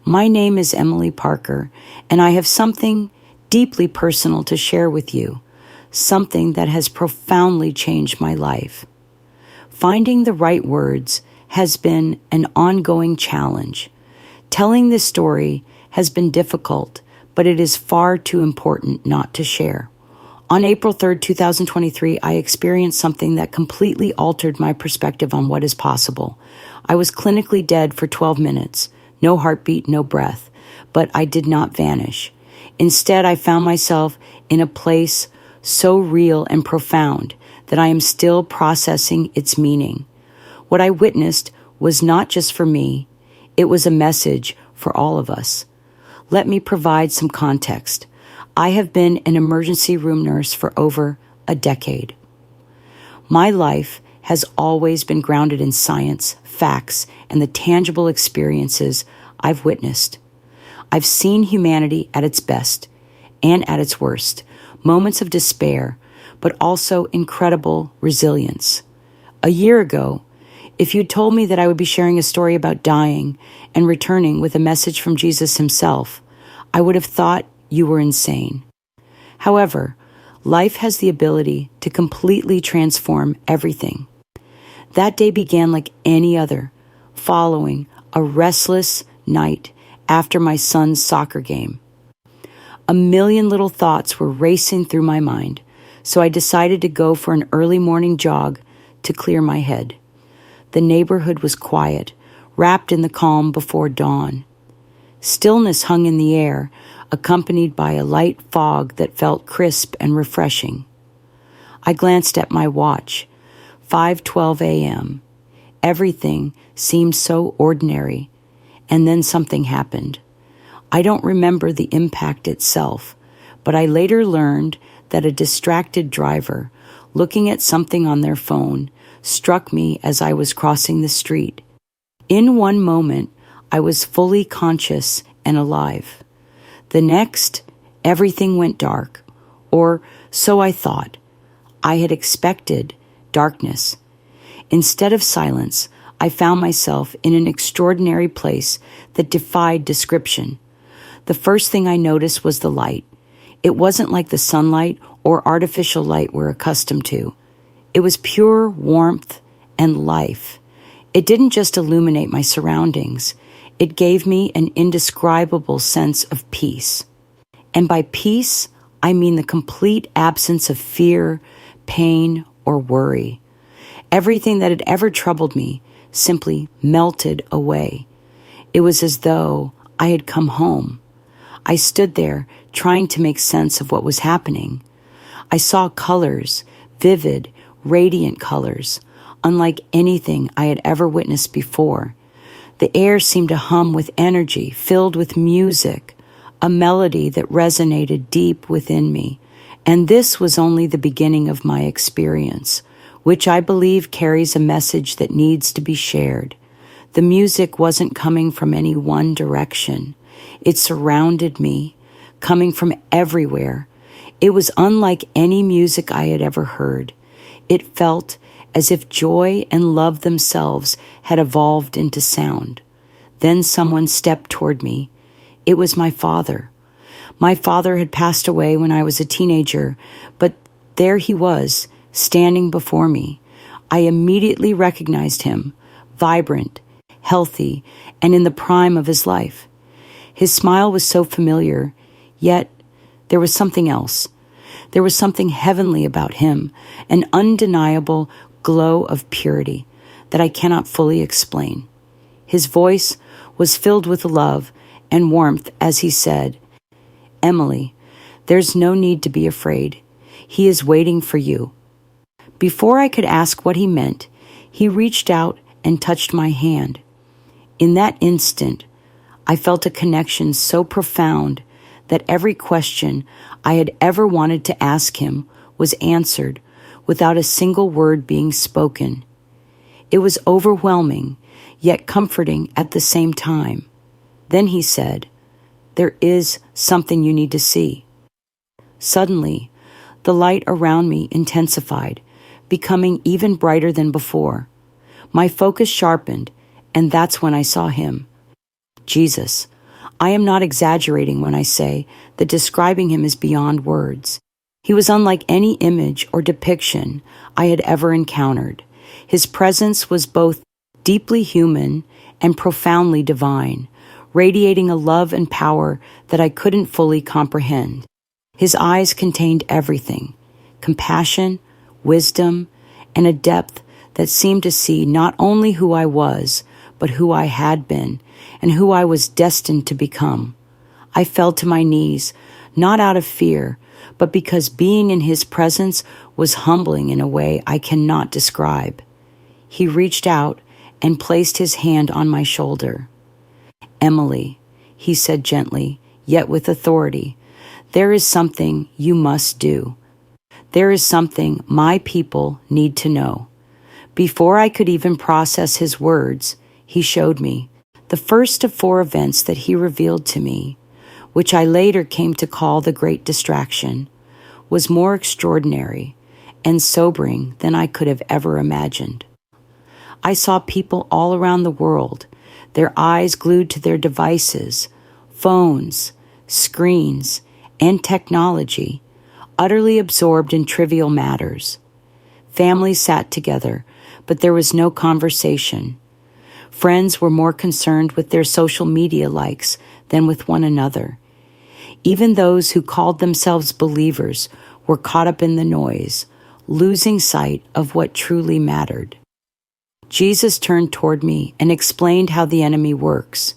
My name is Emily Parker, and I have something deeply personal to share with you, something that has profoundly changed my life. Finding the right words has been an ongoing challenge. Telling this story has been difficult, but it is far too important not to share. On April 3rd, 2023, I experienced something that completely altered my perspective on what is possible. I was clinically dead for 12 minutes. No heartbeat, no breath. But I did not vanish. Instead, I found myself in a place so real and profound that I am still processing its meaning. What I witnessed was not just for me. It was a message for all of us. Let me provide some context. I have been an emergency room nurse for over a decade. My life has always been grounded in science, facts, and the tangible experiences I've witnessed. I've seen humanity at its best and at its worst, moments of despair, but also incredible resilience. A year ago, if you'd told me that I would be sharing a story about dying and returning with a message from Jesus himself, I would have thought you were insane. However, life has the ability to completely transform everything. That day began like any other, following a restless night after my son's soccer game. A million little thoughts were racing through my mind, so I decided to go for an early morning jog to clear my head. The neighborhood was quiet, wrapped in the calm before dawn. Stillness hung in the air, accompanied by a light fog that felt crisp and refreshing. I glanced at my watch, 5:12 a.m. Everything seemed so ordinary, and then something happened. I don't remember the impact itself, but I later learned that a distracted driver, looking at something on their phone, struck me as I was crossing the street. In one moment, I was fully conscious and alive. The next, everything went dark, or so I thought. I had expected darkness. Instead of silence, I found myself in an extraordinary place that defied description. The first thing I noticed was the light. It wasn't like the sunlight or artificial light we're accustomed to. It was pure warmth and life. It didn't just illuminate my surroundings. It gave me an indescribable sense of peace. And by peace, I mean the complete absence of fear, pain, or worry. Everything that had ever troubled me simply melted away. It was as though I had come home. I stood there trying to make sense of what was happening. I saw colors, vivid, radiant colors, unlike anything I had ever witnessed before. The air seemed to hum with energy, filled with music, a melody that resonated deep within me. And this was only the beginning of my experience, which I believe carries a message that needs to be shared. The music wasn't coming from any one direction. It surrounded me, coming from everywhere. It was unlike any music I had ever heard. It felt as if joy and love themselves had evolved into sound. Then someone stepped toward me. It was my father. My father had passed away when I was a teenager, but there he was, standing before me. I immediately recognized him, vibrant, healthy, and in the prime of his life. His smile was so familiar, yet there was something else. There was something heavenly about him, an undeniable glow of purity that I cannot fully explain. His voice was filled with love and warmth as he said, "Emily, there's no need to be afraid. He is waiting for you." Before I could ask what he meant, he reached out and touched my hand. In that instant, I felt a connection so profound that every question I had ever wanted to ask him was answered without a single word being spoken. It was overwhelming, yet comforting at the same time. Then he said, "There is something you need to see." Suddenly, the light around me intensified, becoming even brighter than before. My focus sharpened, and that's when I saw him. Jesus, I am not exaggerating when I say that describing him is beyond words. He was unlike any image or depiction I had ever encountered. His presence was both deeply human and profoundly divine, radiating a love and power that I couldn't fully comprehend. His eyes contained everything: compassion, wisdom, and a depth that seemed to see not only who I was, but who I had been, and who I was destined to become. I fell to my knees, not out of fear, but because being in his presence was humbling in a way I cannot describe. He reached out and placed his hand on my shoulder. "Emily," he said gently, yet with authority, "there is something you must do. There is something my people need to know." Before I could even process his words, he showed me the first of 4 events that he revealed to me, which I later came to call the Great Distraction, was more extraordinary and sobering than I could have ever imagined. I saw people all around the world, their eyes glued to their devices, phones, screens, and technology, utterly absorbed in trivial matters. Families sat together, but there was no conversation. Friends were more concerned with their social media likes than with one another. Even those who called themselves believers were caught up in the noise, losing sight of what truly mattered. Jesus turned toward me and explained how the enemy works.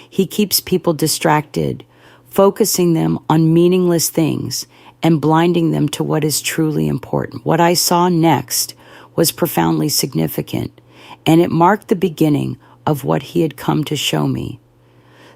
He keeps people distracted, focusing them on meaningless things and blinding them to what is truly important. What I saw next was profoundly significant, and it marked the beginning of what he had come to show me.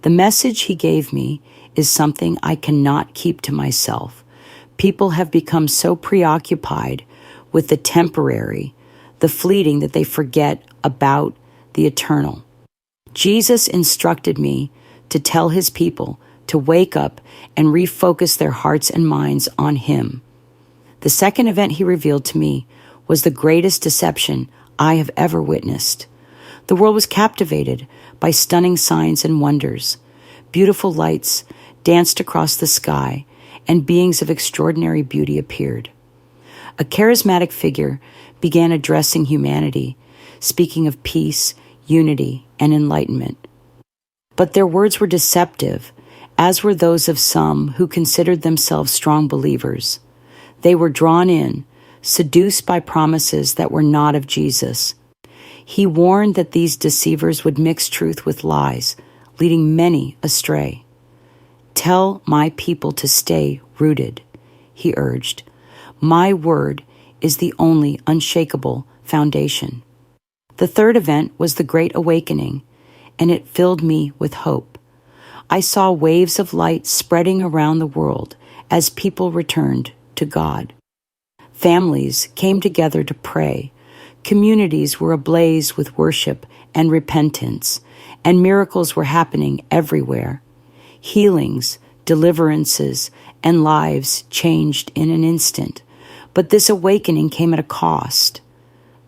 The message he gave me is something I cannot keep to myself. People have become so preoccupied with the temporary, the fleeting, that they forget about the eternal. Jesus instructed me to tell his people to wake up and refocus their hearts and minds on him. The second event he revealed to me was the greatest deception I have ever witnessed. The world was captivated by stunning signs and wonders. Beautiful lights danced across the sky, and beings of extraordinary beauty appeared. A charismatic figure began addressing humanity, speaking of peace, unity, and enlightenment. But their words were deceptive, as were those of some who considered themselves strong believers. They were drawn in, seduced by promises that were not of Jesus. He warned that these deceivers would mix truth with lies, leading many astray. "Tell my people to stay rooted," he urged. "My word is the only unshakable foundation." The third event was the Great Awakening, and it filled me with hope. I saw waves of light spreading around the world as people returned to God. Families came together to pray. Communities were ablaze with worship and repentance, and miracles were happening everywhere. Healings, deliverances, and lives changed in an instant. But this awakening came at a cost.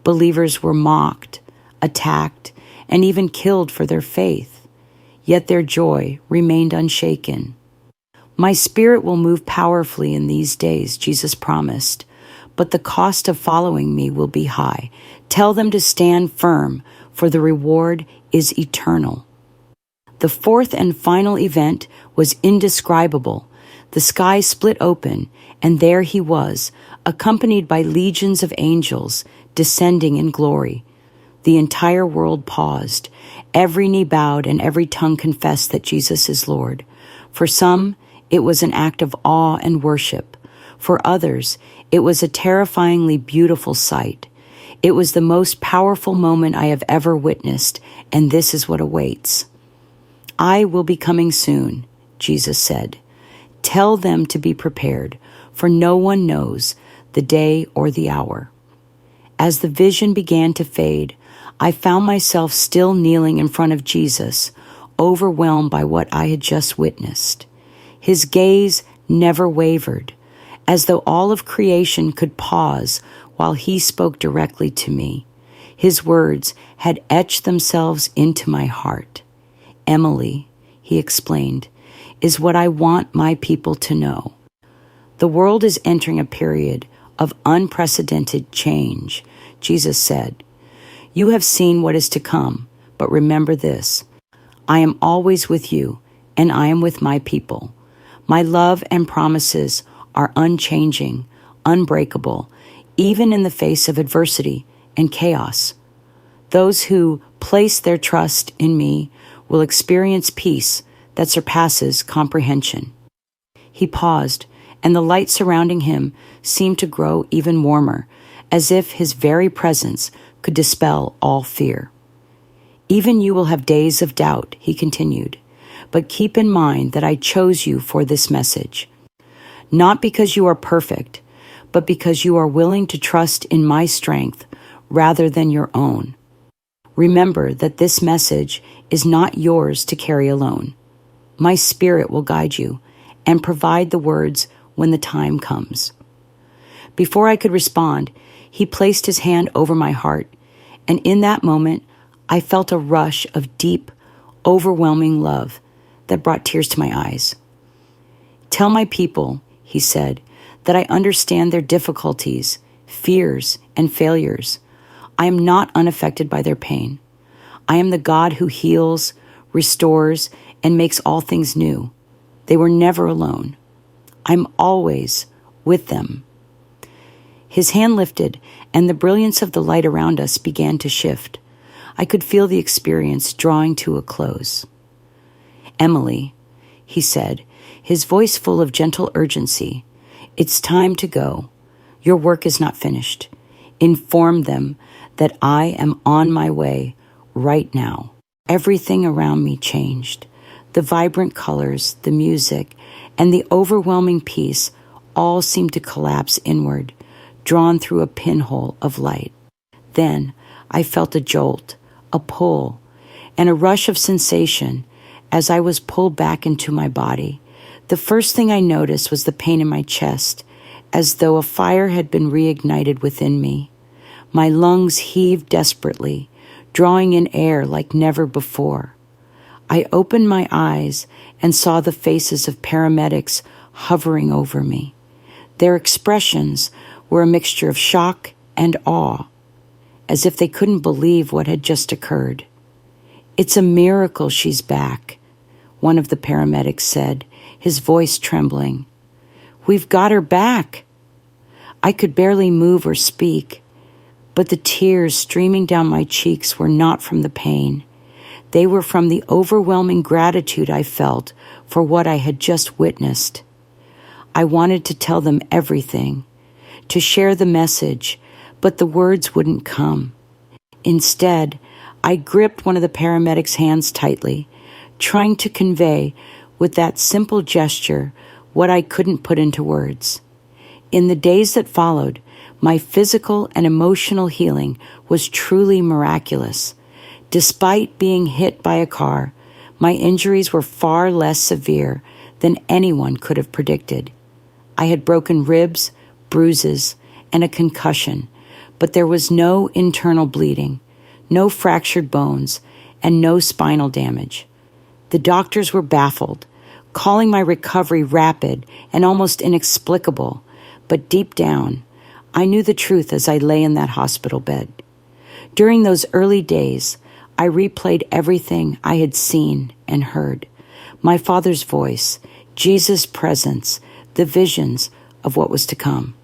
Believers were mocked, attacked, and even killed for their faith. Yet their joy remained unshaken. "My spirit will move powerfully in these days," Jesus promised, "but the cost of following me will be high. Tell them to stand firm, for the reward is eternal." The fourth and final event was indescribable. The sky split open, and there he was, accompanied by legions of angels, descending in glory. The entire world paused. Every knee bowed and every tongue confessed that Jesus is Lord. For some, it was an act of awe and worship. For others, it was a terrifyingly beautiful sight. It was the most powerful moment I have ever witnessed, and this is what awaits. "I will be coming soon," Jesus said. "Tell them to be prepared, for no one knows the day or the hour." As the vision began to fade, I found myself still kneeling in front of Jesus, overwhelmed by what I had just witnessed. His gaze never wavered, as though all of creation could pause while he spoke directly to me. His words had etched themselves into my heart. "Emily," he explained, is what I want my people to know. The world is entering a period of unprecedented change, Jesus said. You have seen what is to come, but remember this. I am always with you, and I am with my people. My love and promises are unchanging, unbreakable, even in the face of adversity and chaos. Those who place their trust in me will experience peace that surpasses comprehension. He paused, and the light surrounding him seemed to grow even warmer, as if his very presence could dispel all fear. Even you will have days of doubt, he continued, but keep in mind that I chose you for this message. Not because you are perfect, but because you are willing to trust in my strength rather than your own. Remember that this message is not yours to carry alone. My Spirit will guide you and provide the words when the time comes. Before I could respond, he placed his hand over my heart, and in that moment, I felt a rush of deep, overwhelming love that brought tears to my eyes. Tell my people, he said, that I understand their difficulties, fears, and failures. I am not unaffected by their pain. I am the God who heals, restores, and makes all things new. They were never alone. I'm always with them. His hand lifted, and the brilliance of the light around us began to shift. I could feel the experience drawing to a close. Emily, he said, his voice full of gentle urgency, it's time to go. Your work is not finished. Inform them that I am on my way right now. Everything around me changed. The vibrant colors, the music, and the overwhelming peace all seemed to collapse inward, drawn through a pinhole of light. Then I felt a jolt, a pull, and a rush of sensation as I was pulled back into my body. The first thing I noticed was the pain in my chest, as though a fire had been reignited within me. My lungs heaved desperately, drawing in air like never before. I opened my eyes and saw the faces of paramedics hovering over me. Their expressions were a mixture of shock and awe, as if they couldn't believe what had just occurred. It's a miracle she's back, one of the paramedics said, his voice trembling. We've got her back. I could barely move or speak, but the tears streaming down my cheeks were not from the pain. They were from the overwhelming gratitude I felt for what I had just witnessed. I wanted to tell them everything, to share the message, but the words wouldn't come. Instead, I gripped one of the paramedics' hands tightly, trying to convey with that simple gesture what I couldn't put into words. In the days that followed, my physical and emotional healing was truly miraculous. Despite being hit by a car, my injuries were far less severe than anyone could have predicted. I had broken ribs, bruises, and a concussion, but there was no internal bleeding, no fractured bones, and no spinal damage. The doctors were baffled, calling my recovery rapid and almost inexplicable, but deep down, I knew the truth as I lay in that hospital bed. During those early days, I replayed everything I had seen and heard. My Father's voice, Jesus' presence, the visions of what was to come.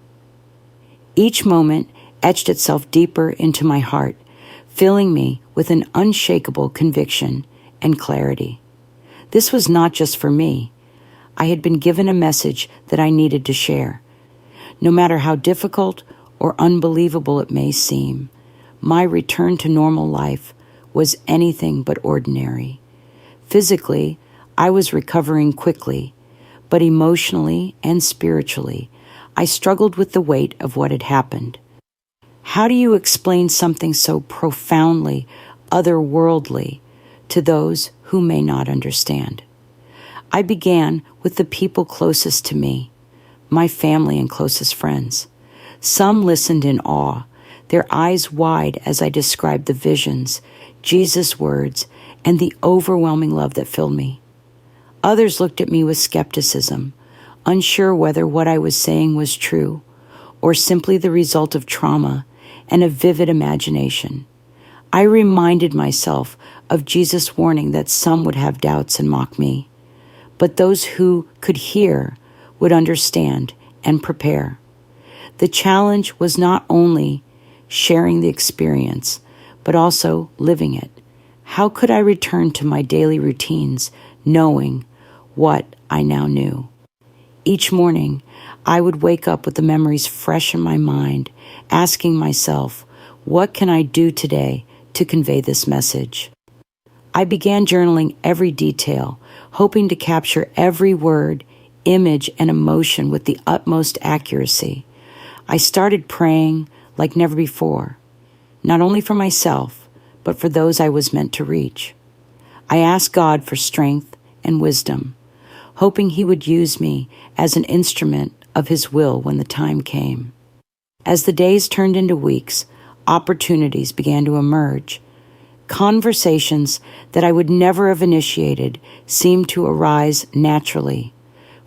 Each moment etched itself deeper into my heart, filling me with an unshakable conviction and clarity. This was not just for me. I had been given a message that I needed to share. No matter how difficult or unbelievable it may seem, my return to normal life was anything but ordinary. Physically, I was recovering quickly, but emotionally and spiritually, I struggled with the weight of what had happened. How do you explain something so profoundly otherworldly to those who may not understand? I began with the people closest to me, my family and closest friends. Some listened in awe, their eyes wide as I described the visions, Jesus' words, and the overwhelming love that filled me. Others looked at me with skepticism, unsure whether what I was saying was true or simply the result of trauma and a vivid imagination. I reminded myself of Jesus' warning that some would have doubts and mock me, but those who could hear would understand and prepare. The challenge was not only sharing the experience, but also living it. How could I return to my daily routines knowing what I now knew? Each morning, I would wake up with the memories fresh in my mind, asking myself, what can I do today to convey this message? I began journaling every detail, hoping to capture every word, image, and emotion with the utmost accuracy. I started praying like never before, not only for myself, but for those I was meant to reach. I asked God for strength and wisdom, hoping He would use me as an instrument of His will when the time came. As the days turned into weeks, opportunities began to emerge. Conversations that I would never have initiated seemed to arise naturally.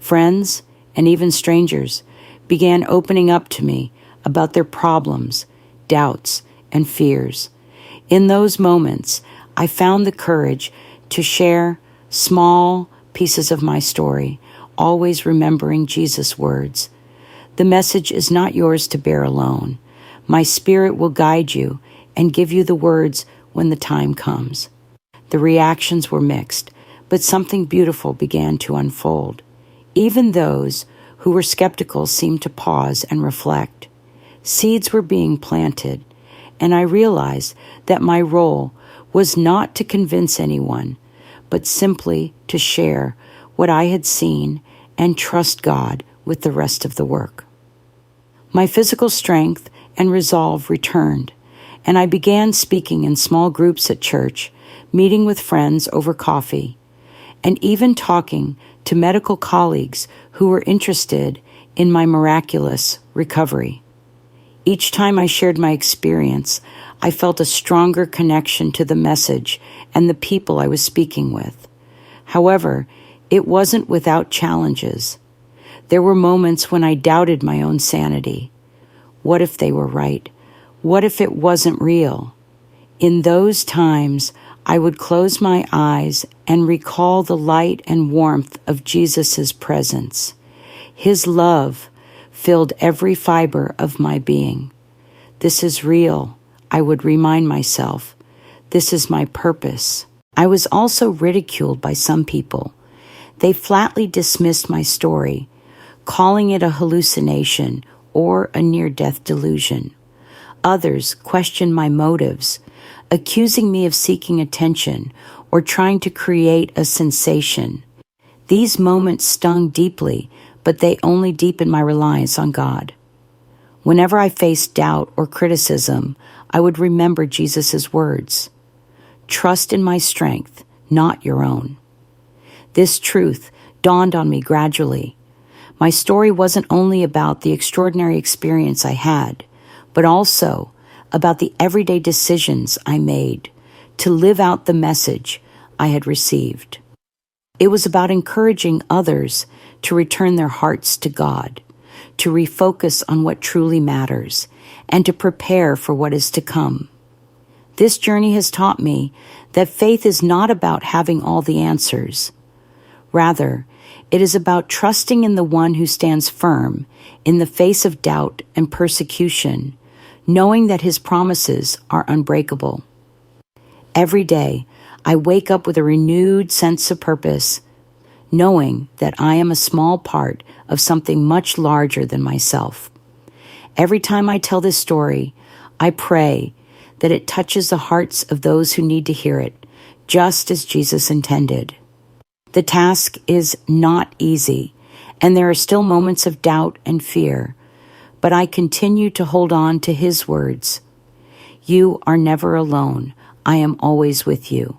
Friends, and even strangers, began opening up to me about their problems, doubts, and fears. In those moments, I found the courage to share small pieces of my story, always remembering Jesus' words. The message is not yours to bear alone. My Spirit will guide you and give you the words when the time comes. The reactions were mixed, but something beautiful began to unfold. Even those who were skeptical seemed to pause and reflect. Seeds were being planted, and I realized that my role was not to convince anyone, but simply to share what I had seen and trust God with the rest of the work. My physical strength and resolve returned, and I began speaking in small groups at church, meeting with friends over coffee, and even talking to medical colleagues who were interested in my miraculous recovery. Each time I shared my experience, I felt a stronger connection to the message and the people I was speaking with. However, it wasn't without challenges. There were moments when I doubted my own sanity. What if they were right? What if it wasn't real? In those times, I would close my eyes and recall the light and warmth of Jesus' presence. His love filled every fiber of my being. This is real, I would remind myself. This is my purpose. I was also ridiculed by some people. They flatly dismissed my story, calling it a hallucination or a near-death delusion. Others questioned my motives, accusing me of seeking attention or trying to create a sensation. These moments stung deeply, but they only deepened my reliance on God. Whenever I faced doubt or criticism, I would remember Jesus' words, "Trust in my strength, not your own." This truth dawned on me gradually. My story wasn't only about the extraordinary experience I had, but also about the everyday decisions I made to live out the message I had received. It was about encouraging others to return their hearts to God, to refocus on what truly matters, and to prepare for what is to come. This journey has taught me that faith is not about having all the answers. Rather, it is about trusting in the one who stands firm in the face of doubt and persecution, knowing that his promises are unbreakable. Every day, I wake up with a renewed sense of purpose, knowing that I am a small part of something much larger than myself. Every time I tell this story, I pray that it touches the hearts of those who need to hear it, just as Jesus intended. The task is not easy, and there are still moments of doubt and fear, but I continue to hold on to His words. "You are never alone. I am always with you.